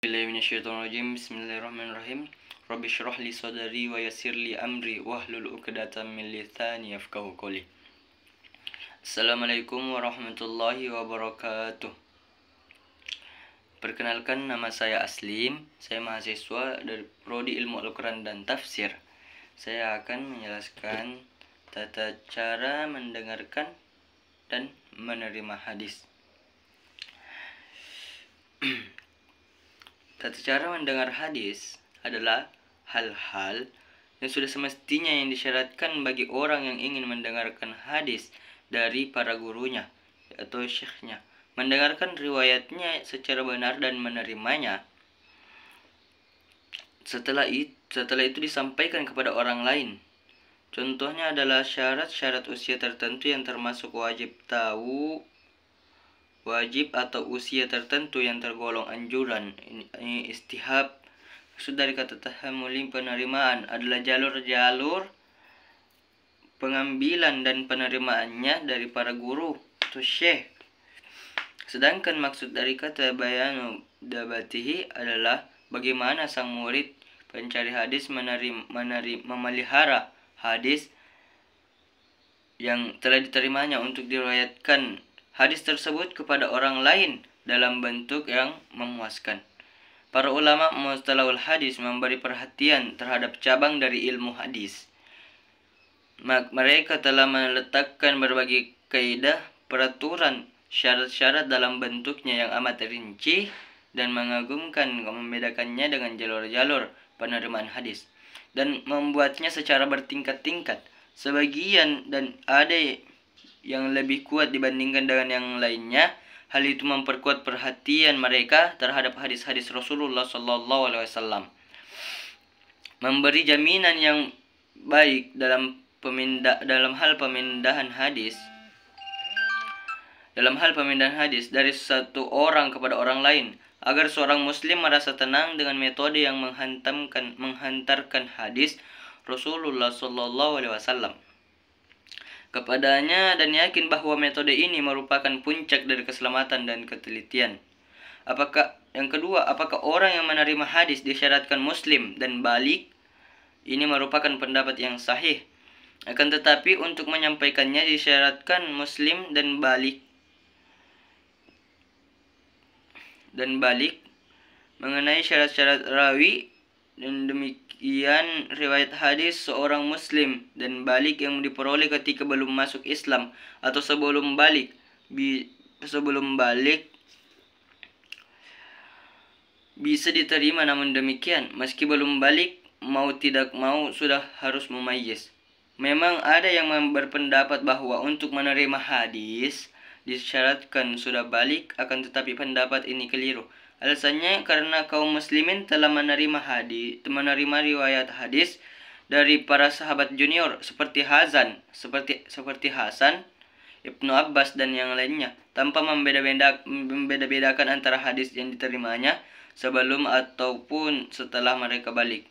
Bismillahirrahmanirrahim. Rabbi shrah li sadri wa yassir li amri wahlul 'uqdatam min lisani yafqahu qawli. Assalamualaikum warahmatullahi wabarakatuh. Perkenalkan, nama saya Aslim. Saya mahasiswa dari Prodi Ilmu Al-Quran dan Tafsir. Saya akan menjelaskan tata cara mendengarkan dan menerima hadis. Tata cara mendengar hadis adalah hal-hal yang sudah semestinya yang disyaratkan bagi orang yang ingin mendengarkan hadis dari para gurunya atau syekhnya, mendengarkan riwayatnya secara benar dan menerimanya. Setelah itu disampaikan kepada orang lain. Contohnya adalah syarat-syarat usia tertentu yang termasuk wajib atau usia tertentu yang tergolong anjuran. Ini istihab. Maksud dari kata tahammuli, penerimaan, adalah jalur-jalur pengambilan dan penerimaannya dari para guru atau syekh. Sedangkan maksud dari kata bayanu dabatihi adalah bagaimana sang murid pencari hadis memelihara hadis yang telah diterimanya untuk diriwayatkan hadis tersebut kepada orang lain dalam bentuk yang memuaskan. Para ulama mustalahul hadis memberi perhatian terhadap cabang dari ilmu hadis. Mereka telah meletakkan berbagai kaidah, peraturan, syarat-syarat dalam bentuknya yang amat rinci dan mengagumkan, membedakannya dengan jalur-jalur penerimaan hadis dan membuatnya secara bertingkat-tingkat. Sebagian dan ada yang lebih kuat dibandingkan dengan yang lainnya. Hal itu memperkuat perhatian mereka terhadap hadis-hadis Rasulullah SAW, memberi jaminan yang baik dalam hal pemindahan hadis dari satu orang kepada orang lain, agar seorang muslim merasa tenang dengan metode yang menghantarkan hadis Rasulullah SAW kepadanya dan yakin bahwa metode ini merupakan puncak dari keselamatan dan ketelitian. Yang kedua, apakah orang yang menerima hadis disyaratkan muslim dan balik? Ini merupakan pendapat yang sahih. Akan tetapi untuk menyampaikannya disyaratkan muslim dan balik. Mengenai syarat-syarat rawi, dan demikian riwayat hadis seorang muslim dan balik yang diperoleh ketika belum masuk Islam atau sebelum balik bisa diterima, namun demikian meski belum balik, mau tidak mau sudah harus mumayyiz. Memang ada yang berpendapat bahwa untuk menerima hadis disyaratkan sudah balik, akan tetapi pendapat ini keliru. Alasannya karena kaum muslimin telah menerima riwayat hadis dari para sahabat junior seperti Hasan, Ibnu Abbas dan yang lainnya, tanpa membeda-bedakan antara hadis yang diterimanya sebelum ataupun setelah mereka balik.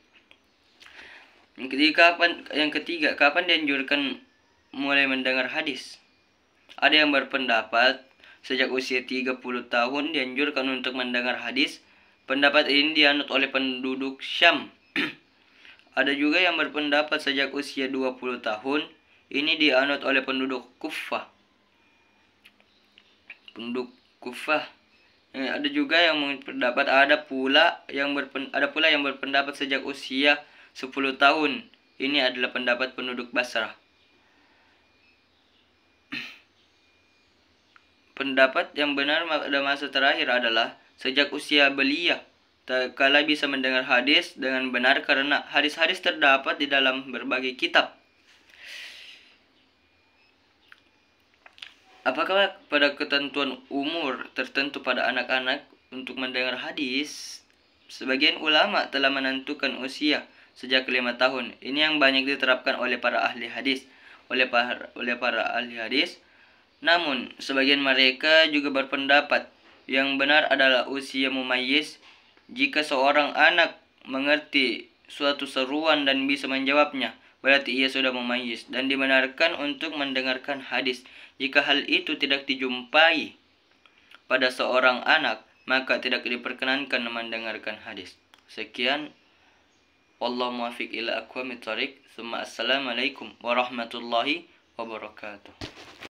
Yang ketiga, kapan dianjurkan mulai mendengar hadis? Ada yang berpendapat sejak usia 30 tahun dianjurkan untuk mendengar hadis. Pendapat ini dianut oleh penduduk Syam. Ada juga yang berpendapat sejak usia 20 tahun. Ini dianut oleh penduduk Kufah. Ada juga yang berpendapat, ada pula yang berpendapat sejak usia 10 tahun. Ini adalah pendapat penduduk Basrah. Pendapat yang benar pada masa terakhir adalah sejak usia belia, kala bisa mendengar hadis dengan benar karena hadis-hadis terdapat di dalam berbagai kitab. Apakah pada ketentuan umur tertentu pada anak-anak untuk mendengar hadis? Sebagian ulama telah menentukan usia sejak 5 tahun. Ini yang banyak diterapkan oleh para ahli hadis. Namun, sebagian mereka juga berpendapat yang benar adalah usia mumayyiz. Jika seorang anak mengerti suatu seruan dan bisa menjawabnya, berarti ia sudah mumayyiz dan dibenarkan untuk mendengarkan hadis. Jika hal itu tidak dijumpai pada seorang anak, maka tidak diperkenankan mendengarkan hadis. Sekian, wallahu muwaffiq ila aqwamit thoriq. Assalamualaikum warahmatullahi wabarakatuh.